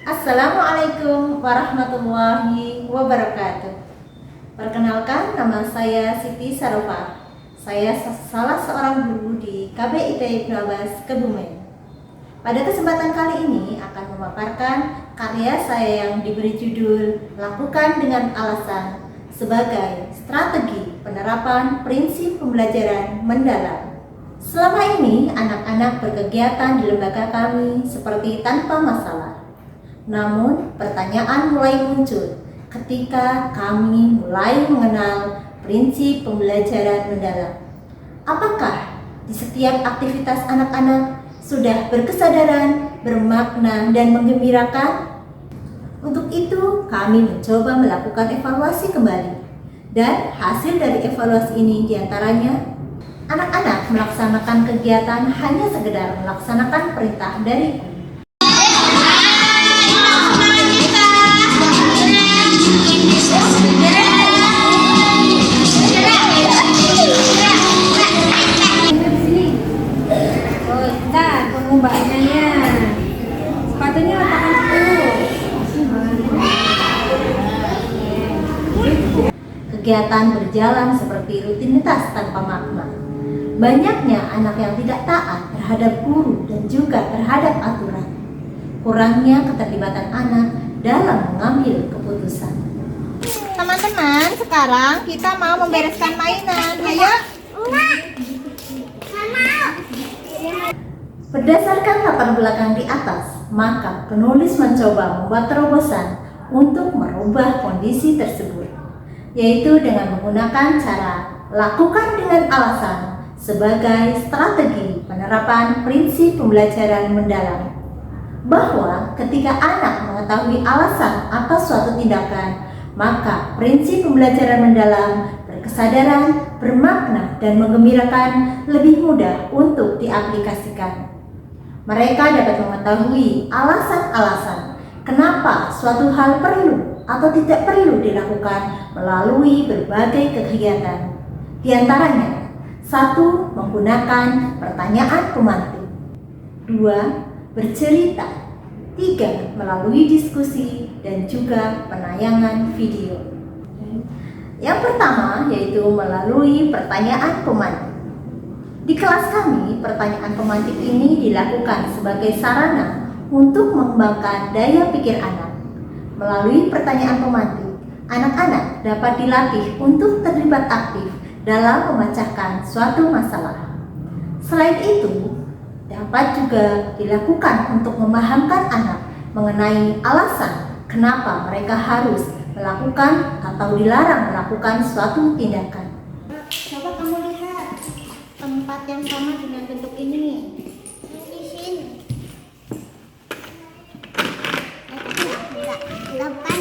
Assalamualaikum warahmatullahi wabarakatuh. Perkenalkan, nama saya Siti Sarofa. Saya salah seorang guru di KBIT Ibnu Abbas Kebumen. Pada kesempatan kali ini akan memaparkan karya saya yang diberi judul Lakukan dengan Alasan sebagai strategi penerapan prinsip pembelajaran mendalam. Selama ini anak-anak berkegiatan di lembaga kami seperti tanpa masalah. Namun, pertanyaan mulai muncul ketika kami mulai mengenal prinsip pembelajaran mendalam. Apakah di setiap aktivitas anak-anak sudah berkesadaran, bermakna, dan menggembirakan? Untuk itu, kami mencoba melakukan evaluasi kembali. Dan hasil dari evaluasi ini diantaranya, anak-anak melaksanakan kegiatan hanya sekedar melaksanakan perintah dari guru. Sepatunya letakkan Kegiatan berjalan seperti rutinitas tanpa makna. Banyaknya anak yang tidak taat terhadap guru dan juga terhadap aturan. Kurangnya keterlibatan anak dalam mengambil keputusan. Teman-teman, sekarang kita mau membereskan mainan. Ayo. Berdasarkan latar belakang di atas, maka penulis mencoba membuat terobosan untuk merubah kondisi tersebut, yaitu dengan menggunakan cara lakukan dengan alasan sebagai strategi penerapan prinsip pembelajaran mendalam. Bahwa ketika anak mengetahui alasan atas suatu tindakan, maka prinsip pembelajaran mendalam berkesadaran, bermakna, dan menggembirakan lebih mudah untuk diaplikasikan. Mereka dapat mengetahui alasan-alasan kenapa suatu hal perlu atau tidak perlu dilakukan melalui berbagai kegiatan. Di antaranya, 1. Menggunakan pertanyaan pemantik. 2. Bercerita. 3. Melalui diskusi dan juga penayangan video. Yang pertama yaitu melalui pertanyaan pemantik. Di kelas kami, pertanyaan pemantik ini dilakukan sebagai sarana untuk mengembangkan daya pikir anak. Melalui pertanyaan pemantik, anak-anak dapat dilatih untuk terlibat aktif dalam memecahkan suatu masalah. Selain itu, dapat juga dilakukan untuk memahamkan anak mengenai alasan kenapa mereka harus melakukan atau dilarang melakukan suatu tindakan. Coba kamu lihat tempat yang sama dengan bentuk ini. Di sini. Bukan.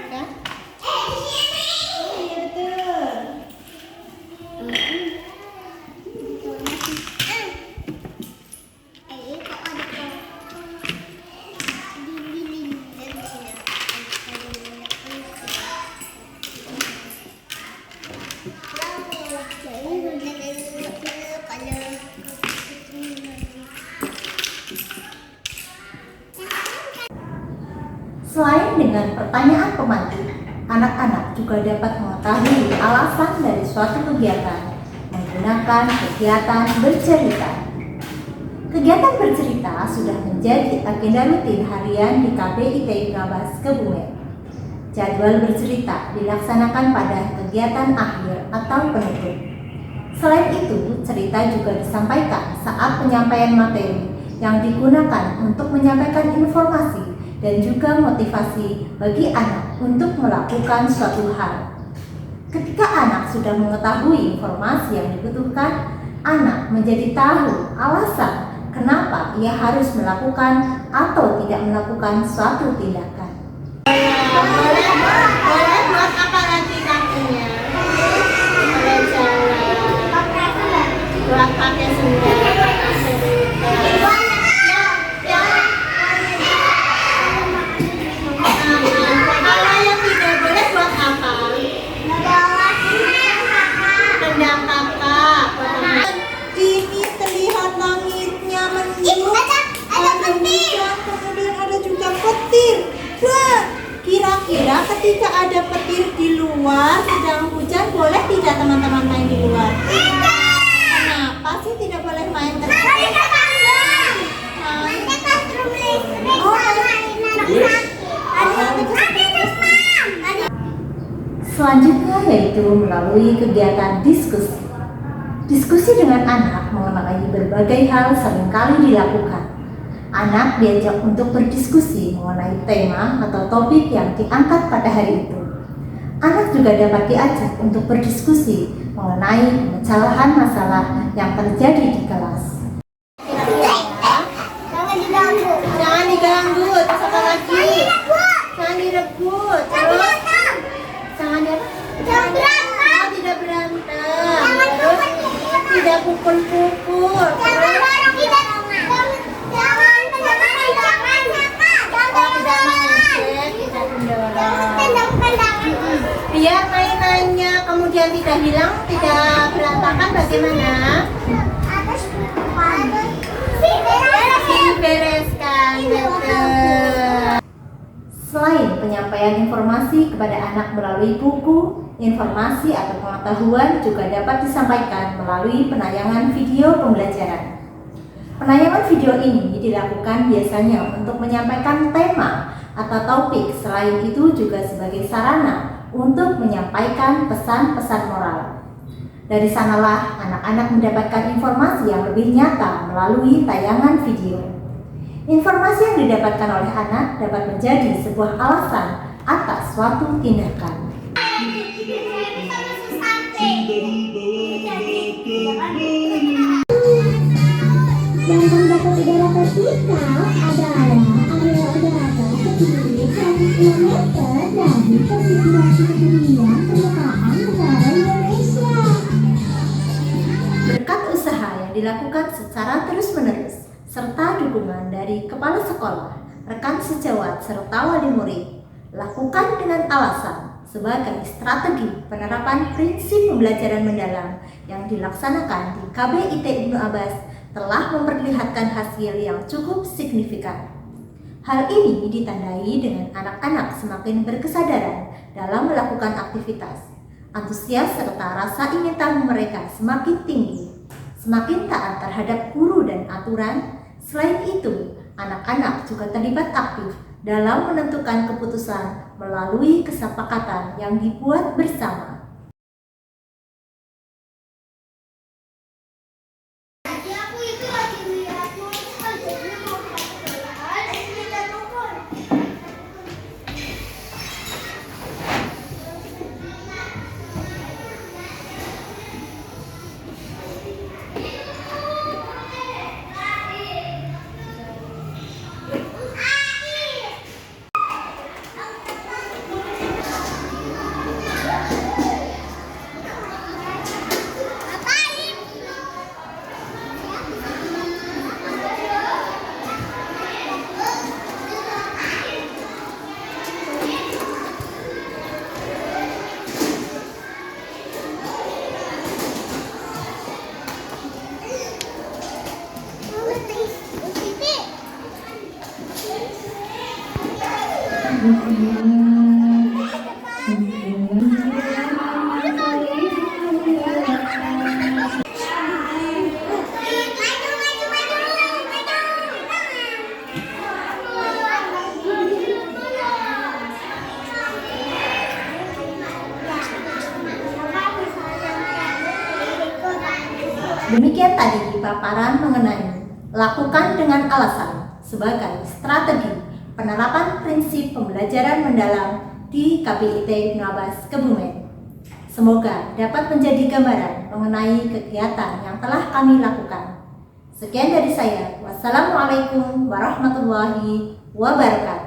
Ya? Di sini. Iya betul. Kok ada dinding dari sini. Selain dengan pertanyaan pemantik, anak-anak juga dapat mengetahui alasan dari suatu kegiatan menggunakan kegiatan bercerita. Kegiatan bercerita sudah menjadi agenda rutin harian di KBIT Ibnu Abbas Kebumen. Jadwal bercerita dilaksanakan pada kegiatan akhir atau penutup. Selain itu, cerita juga disampaikan saat penyampaian materi yang digunakan untuk menyampaikan informasi dan juga motivasi bagi anak untuk melakukan suatu hal. Ketika anak sudah mengetahui informasi yang dibutuhkan, anak menjadi tahu alasan kenapa ia harus melakukan atau tidak melakukan suatu tindakan. Boleh buat apa nanti kakinya? Boleh jalan. Buat pakai sendal. Kalau yang tidak boleh buat apa? Tendang kakak. Ini terlihat langitnya mendung. Ada petir. Kemudian ada juga petir. kira-kira ketika ada petir di luar sedang hujan, boleh tidak teman-teman main di luar? Kenapa sih tidak boleh main ke Selanjutnya yaitu melalui kegiatan diskusi. Diskusi dengan anak mengenai berbagai hal seringkali dilakukan. Anak diajak untuk berdiskusi mengenai tema atau topik yang diangkat pada hari itu. Anak juga dapat diajak untuk berdiskusi mengenai pemecahan masalah yang terjadi di kelas. Jangan diganggu. Jangan diganggu, terus apa lagi? Jangan direbut, terus jangan Jangan berantem. tidak berantem, terus tidak pukul-pukul, terus tidak mengejek, tidak mendorong. Biar mainannya kemudian tidak hilang, tidak berantakan, bagaimana? Dibereskan, betul. Selain penyampaian informasi kepada anak melalui buku, informasi atau pengetahuan juga dapat disampaikan melalui penayangan video pembelajaran. Penayangan video ini dilakukan biasanya untuk menyampaikan tema atau topik, selain itu juga sebagai sarana untuk menyampaikan pesan-pesan moral. Dari sanalah anak-anak mendapatkan informasi yang lebih nyata melalui tayangan video. Informasi yang didapatkan oleh anak dapat menjadi sebuah alasan atas suatu tindakan. Yang dapat udara tertinggal adalah area udara setinggi 100 km dari posisi ketinggian permukaan negara Indonesia. Berkat usaha yang dilakukan secara terus-menerus, serta dukungan dari kepala sekolah, rekan sejawat, serta wali murid, lakukan dengan alasan sebagai strategi penerapan prinsip pembelajaran mendalam yang dilaksanakan di KBIT Ibnu Abbas telah memperlihatkan hasil yang cukup signifikan. Hal ini ditandai dengan anak-anak semakin berkesadaran dalam melakukan aktivitas, antusias serta rasa ingin tahu mereka semakin tinggi, semakin taat terhadap guru dan aturan. Selain itu, anak-anak juga terlibat aktif dalam menentukan keputusan melalui kesepakatan yang dibuat bersama. Demikian tadi paparan mengenai lakukan dengan alasan sebagai strategi penerapan prinsip pembelajaran mendalam di KBIT Ibnu Abbas Kebumen. Semoga dapat menjadi gambaran mengenai kegiatan yang telah kami lakukan. Sekian dari saya. Wassalamualaikum warahmatullahi wabarakatuh.